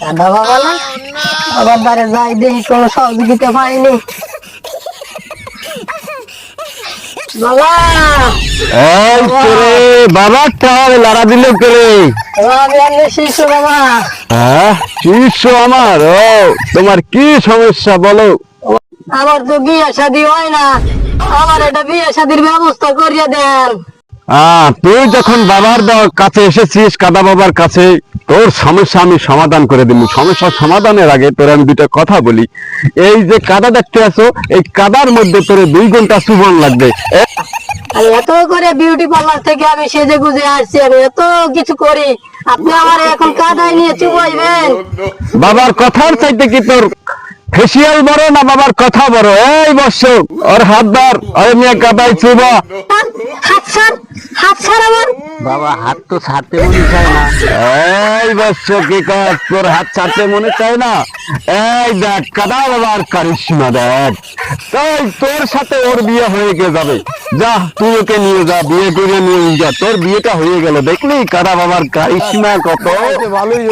দাদা বাবা না বাবার দ্বারে যাই দেখি কোনো সহযোগিতা পাইনি। বাবা এই করে বাবা তাহলে লারা দিল করে আমি আপনার শিশু বাবা। শিষ্য আমার, ও তোমার কি সমস্যা বলো? আমার তো বিয়ে শাদী হয় না, আমার এটা বিয়ে শাদীর ব্যবস্থা করিয়ে দেন। তুই যখন বাবার কাছে এসেছিস, কাদা বাবার কাছে, তোর সমস্যা আমি সমাধান করে দিব। সমস্যার সমাধানের আগে তোর আমি দুটো কথা বলি। এই যে কাদা দেখতে আছো, এই কাদার মধ্যে তোর 2 ঘন্টা চুবন লাগবে। আমি এত করে বিউটি পার্লার থেকে আমি সেজে গুজে আসছি, আমি এত কিছু করি, আপনি আমার এখন কাদায় নিয়ে চুবাইবেন? বাবার কথার চাইতে কি তোর ফেসিয়াল বড় না বাবার কথা বড়? এই বর্ষ ওর হাত ধর, ওই মেয়ে কাদায় চুবা। হাত ছাড়, হাত ছাড় আমার। বাবা হাত তো ছাড়তে মনে চায় না। এই বর্ষ কি কাজ, তোর হাত ছাড়তে মনে চায় না? এই দেখ কাদা বাবার কারিশমা দেখ। তাই তোর সাথে ওর বিয়ে হয়ে যাবে। যা তুই ওকে নিয়ে যা, বিয়ে করে নিয়ে যা, তোর বিয়েটা হয়ে গেল। দেখলি কাদা বাবার কারিশমা কত ভালোই।